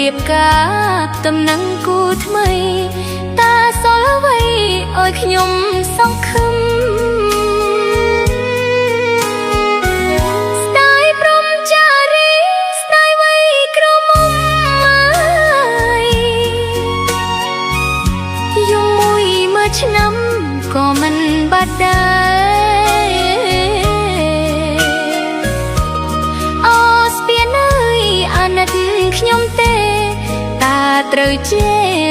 រៀបការតំណែងគូថ្មីតាសល់អ្វីឲ្យខ្ញុំសង្ឃឹមស្ដាយព្រំចារីស្ដាយអ្វីក្រមុំយំមួយមើលឆ្នាំក៏មិនបាត់ដែរអូស្ពានអើយអាណិតខ្ញុំទេតាត្រូវជេ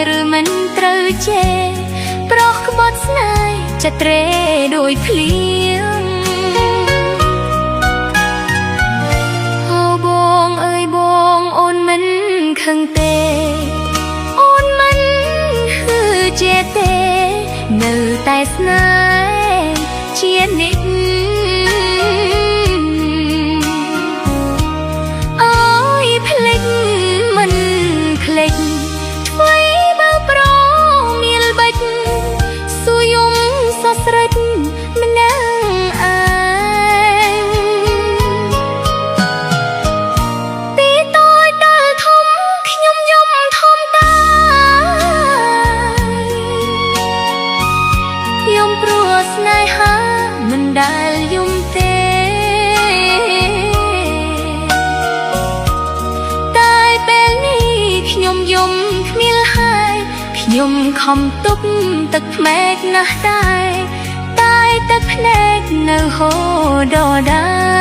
រឬមិនត្រូវជេរប្រុសក្បត់ស្នេហ៍ចិត្តត្រេដោយភ្លៀងអូបងអើយបងអូនមិនខឹងទេអូនមិនហ៊ឺជេរទេនៅតែស្នេហ៍ជានិច្ចអូយភ្លេចមិនភ្លេចថ្មីបើប្រមានបិចសួរយំសស្រិចម្នាក់ឯងពីតូចដល់ធំខ្ញុំយំធំតាយំព្រោះស្នេហាមិនដែលយំទេតែពេលនេះខ្ញុំយំគ្មានហើយខ្ញុំខំទប់ទឹកភ្នែកណាស់តែទឹកភ្នែកនៅហូរដដែល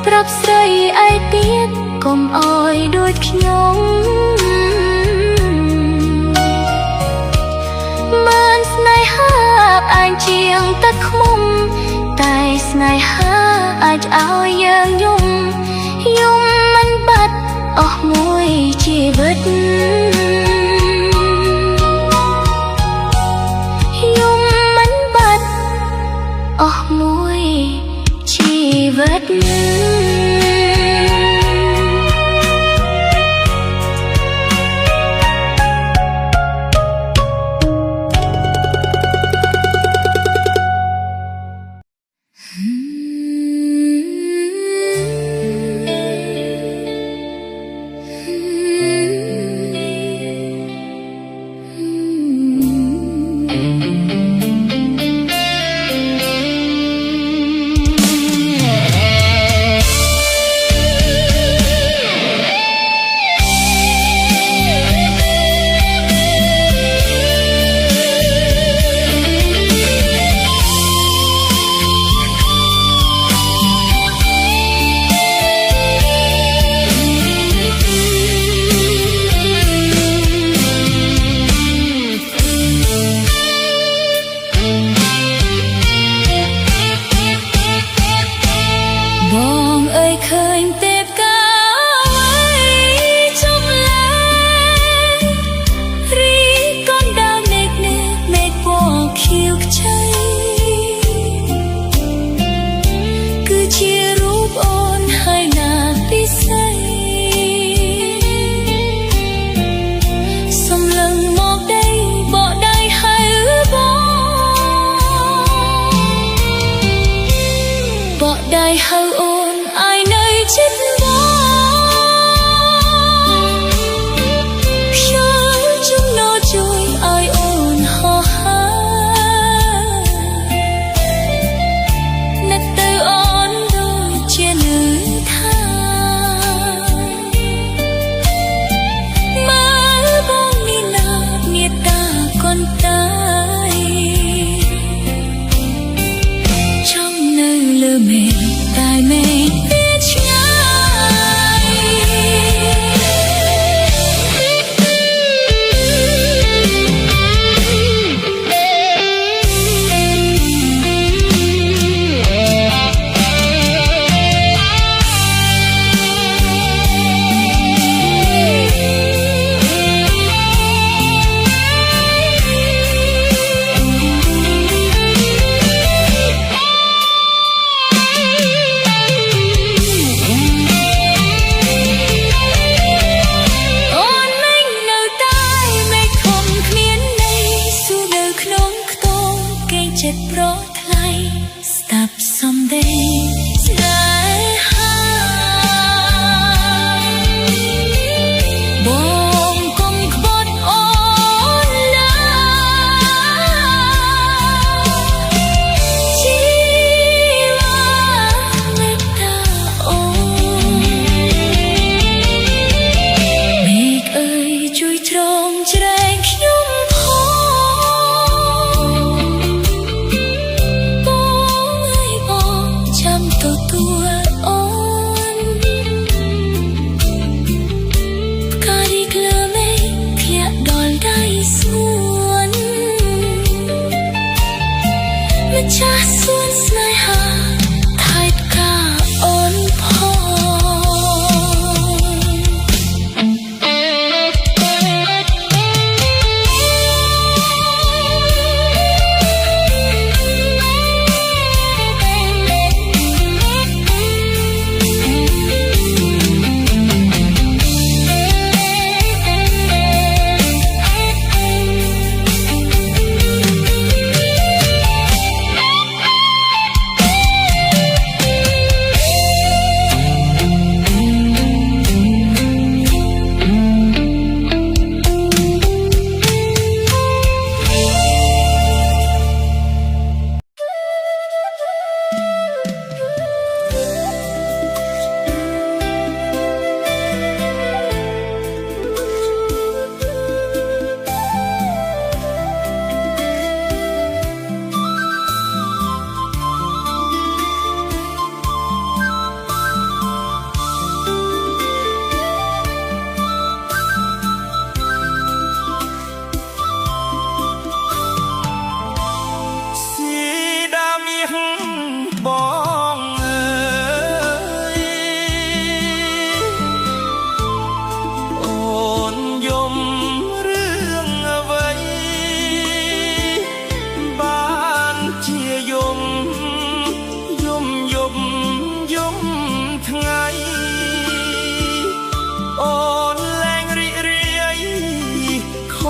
ប្រាប់ស្រីឯទៀតកុំអោយដូចខ្ញុំមិនស្នេហាអញជាងទឹកឃ្មុំតែស្នេហាអាចឲ្យយើងយំមិនបាត់អស់មួយជីវិតយំមិនបាត់អស់មួយជីវិត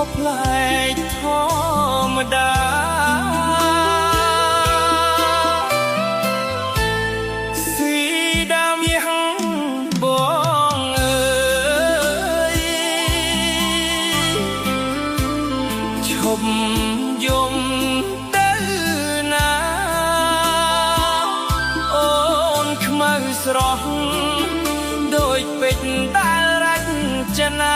บแปลกธรรมดาสีดำยังបងអើយឈប់យំទៅណាអូនខ្មៅស្រស់ដូចពេជ្រដែលរចនា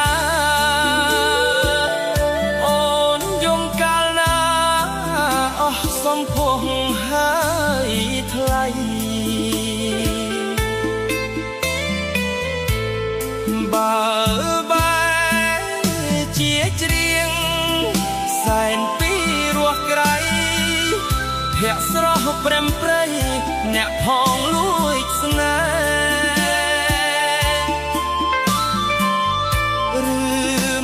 សំភងហើយថ្លៃបើបែជាច្រៀងសែនពីរស់ក្រៃភ័ក្រស្រស់ព្រមព្រៃអ្នកផងលួចស្នេហ៍ឬ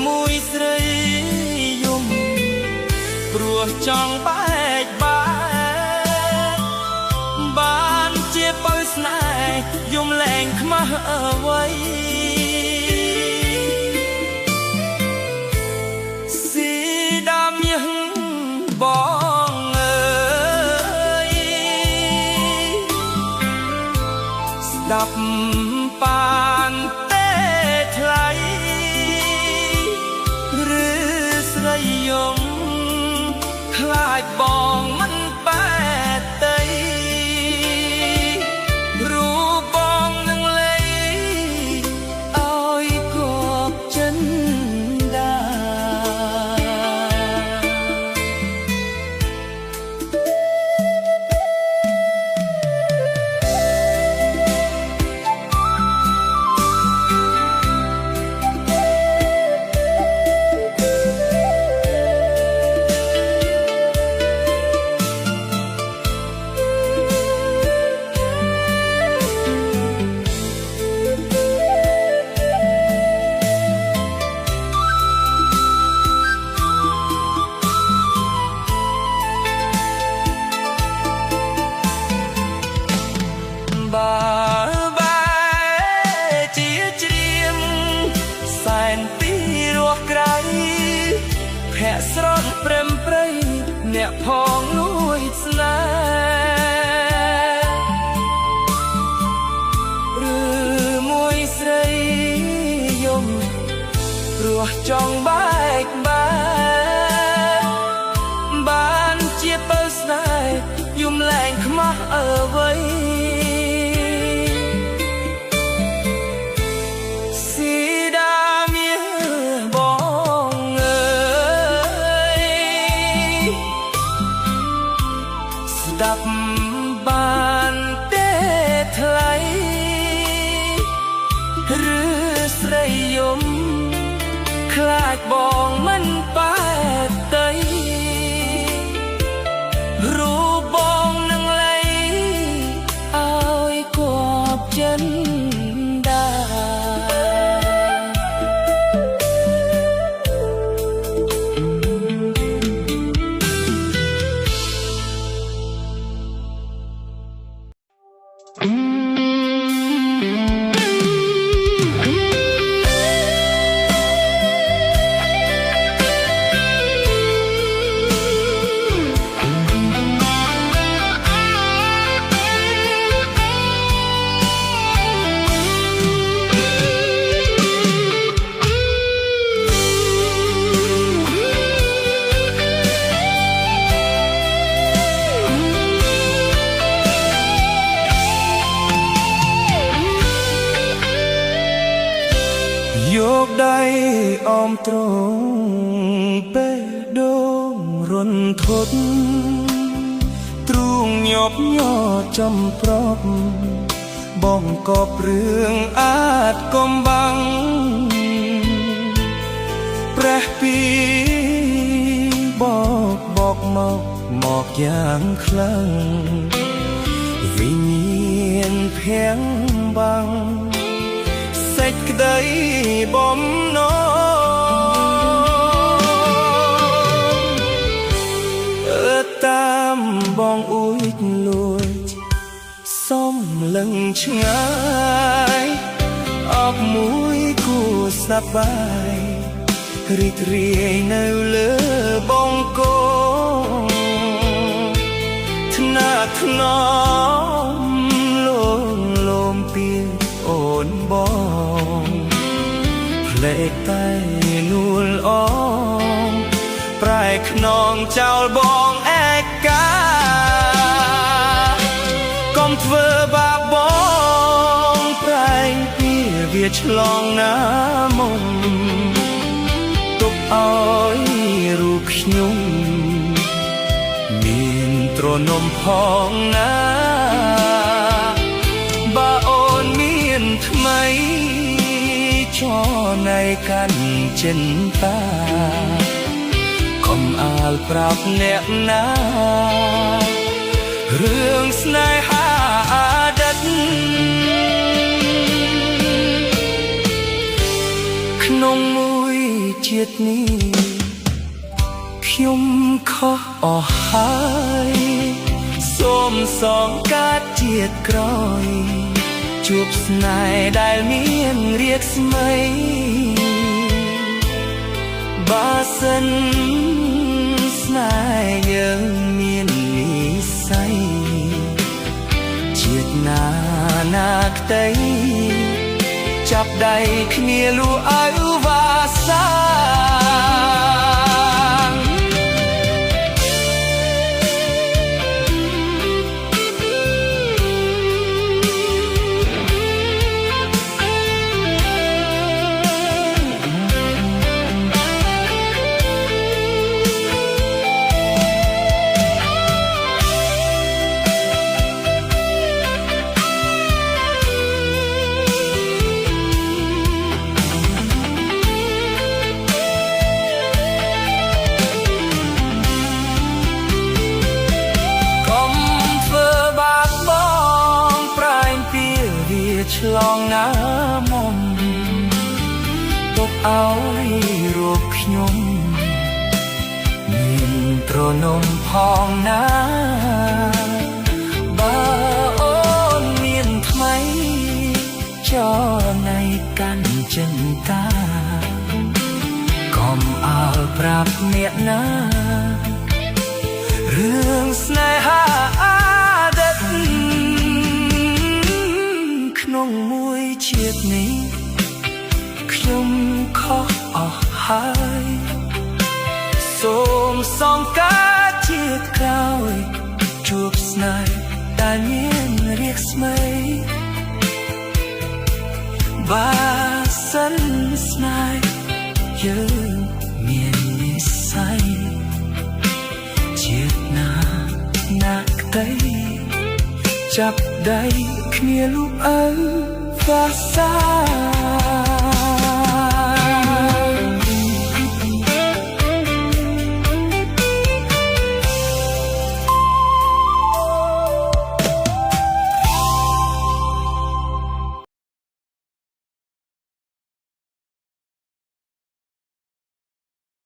មួយស្រីយំព្រោះចង់បែកបានជាបើស្នេហ៍យំលែងខ្មាស់អ្វីស៊ីដាមយើងបងអើយស្ដាប់បានទេថ្លៃឬស្រីយំខ្លាចបងមិនបែកទៅបើបែជាច្រៀងសែនពីរស់ក្រៃភ័ក្រស្រស់ព្រមព្រៃអ្នកផងលួចស្នេហ៍ឬមួយស្រីយំព្រោះចង់បែកបានជាបើស្នេហ៍យំលែងខ្មាស់អ្វីស្ដាប់បានទេថ្លៃឬស្រីយំខ្លាចបងមិនបែកទៅរូបបងនឹងលៃឲ្យគប់ចិនដាយកដៃអមទ្រង់ពេលដូងរន្ធត់ទ្រូងញាប់ញ័រចំប្រប់បងកបរឿងអាចកំបាំងព្រះពីបកមកយ៉ាងខ្លាំងវិញ្ញាណភាំងបាំងសេចក្តីបំណងតាមបងអួយលួចសុំលឹងឆ្ងាយអបមួយគួរសប្បាយ រីករាយនៅលើបងកូនថ្នាក់ថ្នមលំពីអូនបងភ្លេចតែនួលអងប្រែខ្នងចោលបងឯកាកុំធ្វើបាបបងប្រែងពីវាឆ្លងណាមុំទុកឲ្យរូបខ្ញុំមានទ្រនំផងណាបើអូនមានថ្មីចនៃកាន់ចិនតាកុំអាលប្រាប់អ្នកណារឿងស្នេហាអតីតក្នុងមួយជាតិនេះខ្ញុំខុសអស់ហើយសូមសងកាត់ជាតិក្រោយជួបស្នេហ៍ដែលមានរាគស្មីបើសិនស្នេហ៍យើងមាននិស្ស័យជាតិណាណាក្តីចាប់ដៃគ្នាលូអៅវ៉ាសាឆ្លងណាមុំទុកឲ្យរូបខ្ញុំមានទ្រនំផងណាបើអូនមានថ្មីចនៃកាន់ចិនតាកុំអើប្រាប់អ្នកណារឿងស្នេហាអតីតក្នុងមួយជាតិនេះខ្ញុំខុសអស់ហើយសូមសងការជាតិក្រោយជួបស្នេហ៍ដែលមានរាគស្មីបើសិនស្នេហ៍យើងមាននិស្ស័យជាតិណាណាក្តីចាប់ដៃគ្នាលូបអើវ៉ាសា